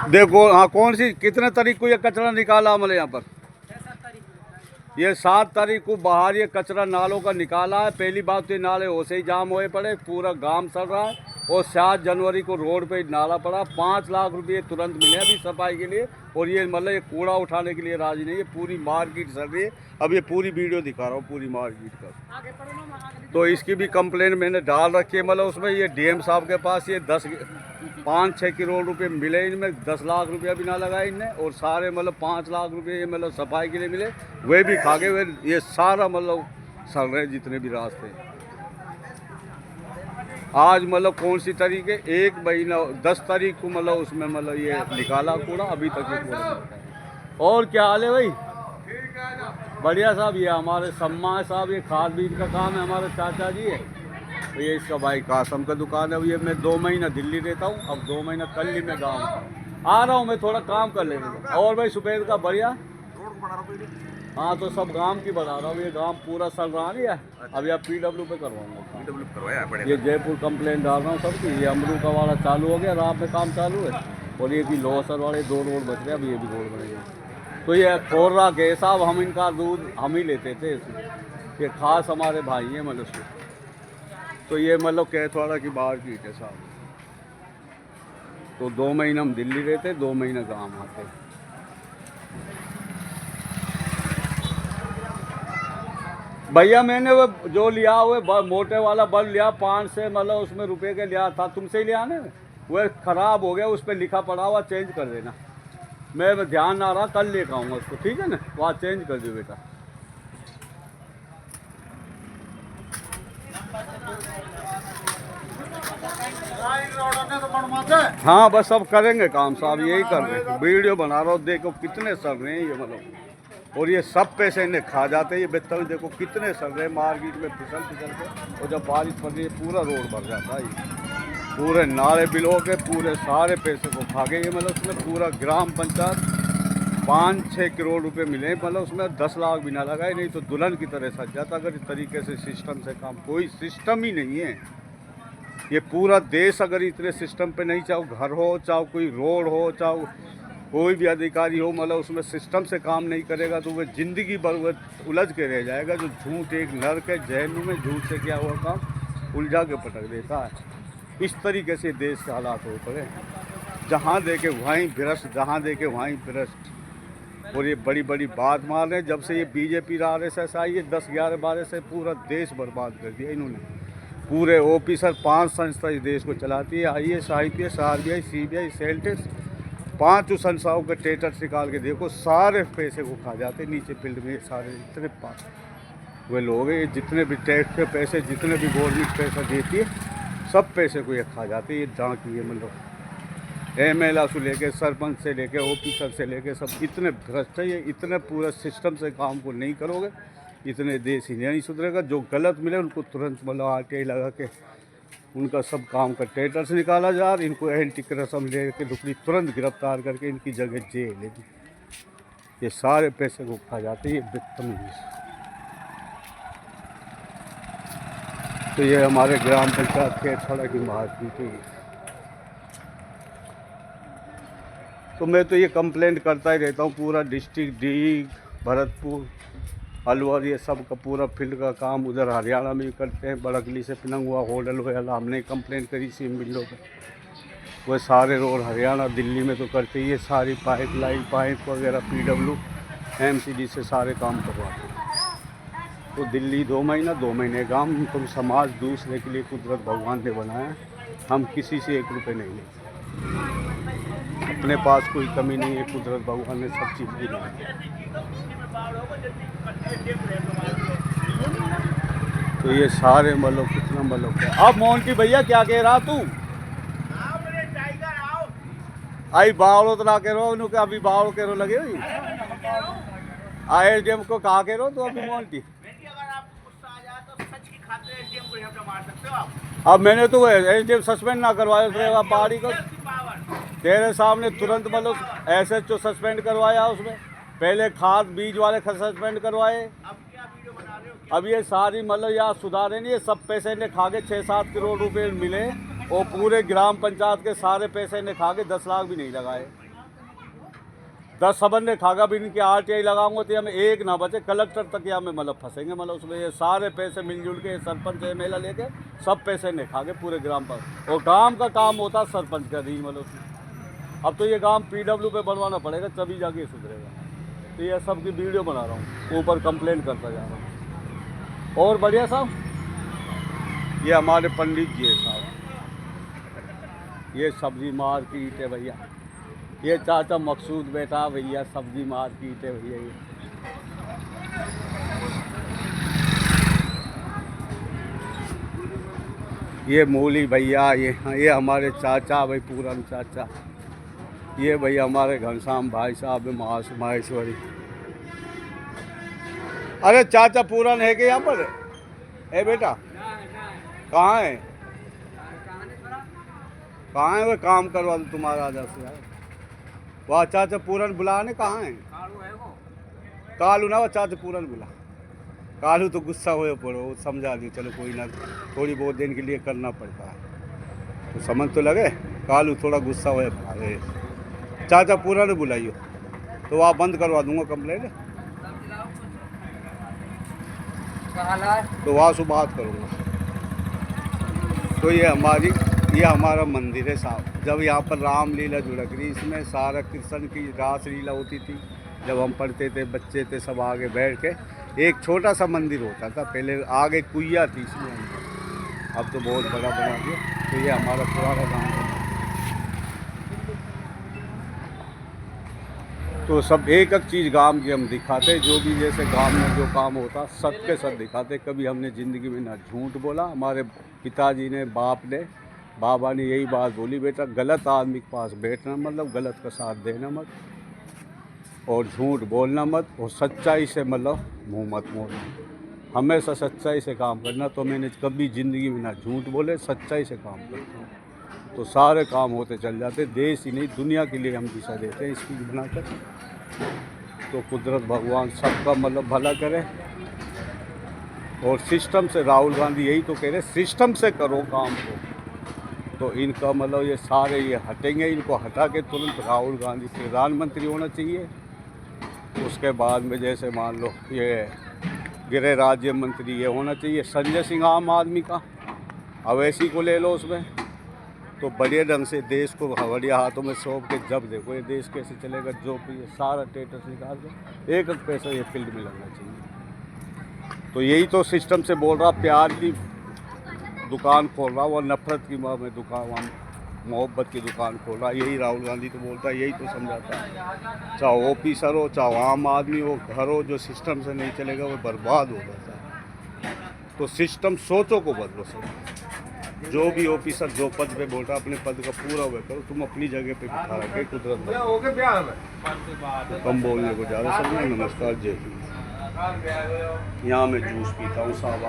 देखो हाँ, कौन सी कितने तारीख को ये कचरा निकाला हमने यहाँ पर? ये 7 तारीख को बाहर ये कचरा नालों का निकाला है। पहली बात तो ये नाले वैसे ही जाम हुए पड़े, पूरा गांव सड़ रहा है। और 7 जनवरी को रोड पे नाला पड़ा, 5 लाख रुपए तुरंत मिले अभी सफाई के लिए। और ये मतलब ये कूड़ा उठाने के लिए राजी नहीं है। पूरी मार्केट सड़ रही है। अब ये पूरी वीडियो दिखा रहा हूँ पूरी मार्केट का। तो इसकी भी कंप्लेन मैंने डाल रखी है। मतलब उसमें ये डीएम साहब के पास ये 5-6 करोड़ रुपए मिले, इनमें 10 लाख रुपया भी ना लगाए इनने। और सारे मतलब 5 लाख रुपए ये मतलब सफाई के लिए मिले, वे भी खा गए। वे ये सारा मतलब सड़ रहे जितने भी रास्ते। आज मतलब कौन सी तारीख है? 1 महीना 10 तारीख को मतलब उसमें मतलब ये निकाला कूड़ा, अभी तक ये कूड़ा नहीं निकाला। और क्या हाल है भाई? बढ़िया साहब। ये हमारे सम्मा साहब, ये खाद बीज का काम है, हमारे चाचा जी है। तो ये इसका भाई कासम का दुकान है। ये मैं 2 महीना दिल्ली रहता हूँ, अब 2 महीना कल ही मैं गाँव आ रहा हूँ। मैं थोड़ा काम कर लेने। और भाई सुबह का बढ़िया। हाँ तो सब गांव की बना रहा हूँ। ये गांव पूरा सड़ रहा नहीं है। अभी आप पीडब्ल्यू पे करवाऊंगा। ये जयपुर कंप्लेंट डाल रहा हूँ सबकी। ये अमरू का वाला चालू हो गया, रात में काम चालू है। और ये भी लोहसर वाले 2 रोड बच रहे हैं, अभी ये भी रोड बनेंगे। तो ये खोर्रा के साहब, हम इनका दूध हम ही लेते थे। ये खास हमारे भाई हैं मतलब। तो ये मतलब कैथवाड़ा की मार्केट है साहब। तो 2 महीना हम दिल्ली रहते, 2 महीना गाँव आते। भैया मैंने वो जो लिया हुआ मोटे वाला बल्ब लिया 5 से मतलब उसमें रुपए के लिया था, तुमसे ही लिया ना। वो ख़राब हो गया, उस पर लिखा पड़ा हुआ चेंज कर देना। मैं ध्यान ना रहा, कल लेकर आऊँगा उसको, ठीक है ना? वहाँ चेंज कर दो बेटा। हाँ बस अब करेंगे काम साहब, यही कर रहे हैं। वीडियो बना रहा हूँ, देखो कितने सड़ रहे हैं ये मतलब। और ये सब पैसे इन्हें खा जाते हैं। ये बेतल देखो कितने सड़ रहे हैं मार्केट में फिसल के। और जब बारिश पड़ रही है पूरा रोड भर जाता है। पूरे नाले बिलो के पूरे सारे पैसे को खा गए ये मतलब। उसमें पूरा ग्राम पंचायत 5-6 करोड़ रुपए मिले, मतलब उसमें 10 लाख भी ना लगाए, नहीं तो दुल्हन की तरह सज जाता अगर इस तरीके से सिस्टम से काम। कोई सिस्टम ही नहीं है। ये पूरा देश अगर इतने सिस्टम पे नहीं, चाहे घर हो, चाहे कोई रोड हो, चाहे कोई भी अधिकारी हो, मतलब उसमें सिस्टम से काम नहीं करेगा तो वह ज़िंदगी भर वह उलझ के रह जाएगा। जो झूठ एक नर्क है, जहन्नुम में झूठ से क्या हुआ काम उलझा के पटक देता है। इस तरीके से देश के हालात हो पड़े। जहाँ देखे वहीं भ्रष्ट, जहाँ देखे वहीं भ्रष्ट। और ये बड़ी बड़ी बात मार रहे हैं। जब से ये बीजेपी RSS आई है 10-11-12 से पूरा देश बर्बाद कर दिया इन्होंने। पूरे ऑफिसर 5 संस्था इस देश को चलाती है, IAS IPS RBI CBI सेल्टेस। 5 संस्थाओं के स्टेटस निकाल के देखो, सारे पैसे को खा जाते नीचे फील्ड में। सारे इतने वे लोग हैं, जितने भी टैक्स के पैसे, जितने भी गवर्नमेंट पैसा देती है, सब पैसे को ये खा जाते हैं। ये डांकी है मतलब। MLA से लेके सरपंच से लेके ऑफिसर से लेके सब इतने भ्रष्ट है। ये इतने पूरा सिस्टम से काम को नहीं करोगे, इतने देश ही नहीं सुधरेगा। जो गलत मिले उनको तुरंत मतलब RTI लगा के उनका सब काम का स्टेटस निकाला जा रहा। इनको एंटी करप्शन ले के दुखड़ी तुरंत गिरफ्तार करके इनकी जगह जेल है। ये सारे पैसे को खा जाते हैं ये बदतमीज। तो ये हमारे ग्राम पंचायत कैथवाड़ा की मार्केट है। तो मैं तो ये कंप्लेंट करता ही रहता हूँ। पूरा डिस्ट्रिक्ट डीग, भरतपुर, अलवर, ये सब का पूरा फील्ड का काम उधर हरियाणा में भी करते हैं। बड़कली से पिनंगुआ होटल वगैरह हमने कंप्लेंट करी सी मिलों पर। वह सारे रोड हरियाणा दिल्ली में तो करते ही। ये सारी पाइप वगैरह PW MCD से सारे काम करवाते हैं। तो दिल्ली 2 महीने गाँव। तुम समाज दूसरे के लिए कुदरत भगवान ने बनाया। हम किसी से 1 रुपये नहीं लेते। अपने पास कोई कमी नहीं है, कुदरत भगवान ने सब चीज़ दी है। तो ये सारे मतलब कितना मतलब है। अब मोहन भैया क्या कह रहा तू? आई बावड़ो तो ना कह रहा हूँ कि अभी बावड़ो कह रो लगे हुई। SDM को कहा कह रहा तो अभी मोहन की। अब मैंने तो SDM सस्पेंड ना करवाया पहाड़ी को। तेरे सामने तुरंत मतलब SHO सस्पेंड करवाया। उसमें पहले खाद बीज वाले सस्पेंड करवाए। अब ये सारी मतलब यहाँ सुधारे नहीं। ये सब पैसे ने खा के 6-7 करोड़ रुपए मिले और पूरे ग्राम पंचायत के सारे पैसे ने खा के 10 लाख भी नहीं लगाए। 10 सबन ने खागा भी इनके RTI लगाऊंगा तो हमें एक ना बचे, कलेक्टर तक यहाँ में मतलब फंसेंगे। मतलब उसमें ये सारे पैसे मिलजुल के सरपंच MLA लेके सब पैसे नहीं खागे पूरे ग्राम पर, और गांव का काम होता सरपंच का नहीं। मतलब उसमें अब तो ये गांव PW पे बनवाना पड़ेगा तभी जाके ये सुधरेगा। तो ये सब की वीडियो बना रहा हूँ, ऊपर कंप्लेन करता जा रहा हूँ। और बढ़िया साहब, ये हमारे पंडित जी है साहब, ये सब्जी मार्केट है भैया। ये चाचा मकसूद बैठा भैया, सब्जी मार्केट है भैया। ये मूली भैया, ये हमारे चाचा भाई, पूरन चाचा। ये भैया हमारे घनश्याम भाई साहब माहेश्वरी। अरे चाचा पूरन है कि यहाँ पर है बेटा? कहाँ है? कहाँ है वो? काम करवा दो तुम्हारा आजा से यार। वह चाचा पूरन बुलाने कहाँ है? कालू ना, वो चाचा पूरन बुला। कालू तो गुस्सा हुए पड़ो, समझा दी चलो कोई ना, थोड़ी बहुत दिन के लिए करना पड़ता है तो समझ तो लगे। कालू थोड़ा गुस्सा हुए, अरे चाचा पूरन बुलाइयो तो वहाँ बंद करवा दूंगा कंप्लेंट, तो वहाँ से बात करूँगा। तो ये हमारा मंदिर है साहब। जब यहाँ पर रामलीला जुड़क रही, इसमें सारा कृष्ण की रास लीला होती थी। जब हम पढ़ते थे, बच्चे थे, सब आगे बैठ के एक छोटा सा मंदिर होता था पहले, आगे कुइया थी इसमें अंदर, अब तो बहुत बड़ा बना दिया। तो ये हमारा पुराना गाँव है। तो सब एक एक चीज़ गांव की हम दिखाते, जो भी जैसे गांव में जो काम होता सब के सब दिखाते। कभी हमने ज़िंदगी में ना झूठ बोला। हमारे पिताजी ने, बाप ने, बाबा ने यही बात बोली, बेटा गलत आदमी के पास बैठना मतलब गलत का साथ देना मत, और झूठ बोलना मत, और सच्चाई से मतलब मुँह मत मोड़ना, हमेशा सच्चाई से काम करना। तो मैंने कभी ज़िंदगी में ना झूठ बोले, सच्चाई से काम करता हूँ, तो सारे काम होते चल जाते। देश ही नहीं दुनिया के लिए हम दिशा देते हैं इसकी बनाकर। तो कुदरत भगवान सबका मतलब भला करे। और सिस्टम से, राहुल गांधी यही तो कह रहे, सिस्टम से करो काम को। तो इनका मतलब ये सारे ये हटेंगे, इनको हटा के तुरंत राहुल गांधी प्रधानमंत्री होना चाहिए। उसके बाद में जैसे मान लो ये गृह राज्य मंत्री ये होना चाहिए संजय सिंह आम आदमी का, अवैसी को ले लो उसमें, तो बढ़िया ढंग से देश को बढ़िया हाथों में सौंप के जब देखो ये देश कैसे चलेगा। जो भी ये सारा स्टेटस निकाल के एक एक पैसा ये फील्ड में लगना चाहिए। तो यही तो सिस्टम से बोल रहा, प्यार की दुकान खोल रहा, वो नफरत की में दुकान, मोहब्बत की दुकान खोल रहा। यही राहुल गांधी तो बोलता है, यही तो समझाता है। चाहे ऑफिसर हो, चाहे आम आदमी हो, घर हो, जो सिस्टम से नहीं चलेगा वो बर्बाद हो जाता है। तो सिस्टम सोचो को बदलो सब। जो भी ऑफिसर जो पद पे बोल रहा, अपने पद का पूरा हुआ करो। तुम अपनी जगह पे बिठा रखे कुदरत में, कम बोलने को ज़्यादा समझे। नमस्कार, जय हिंद। यहाँ मैं जूस पीता हूँ साहब।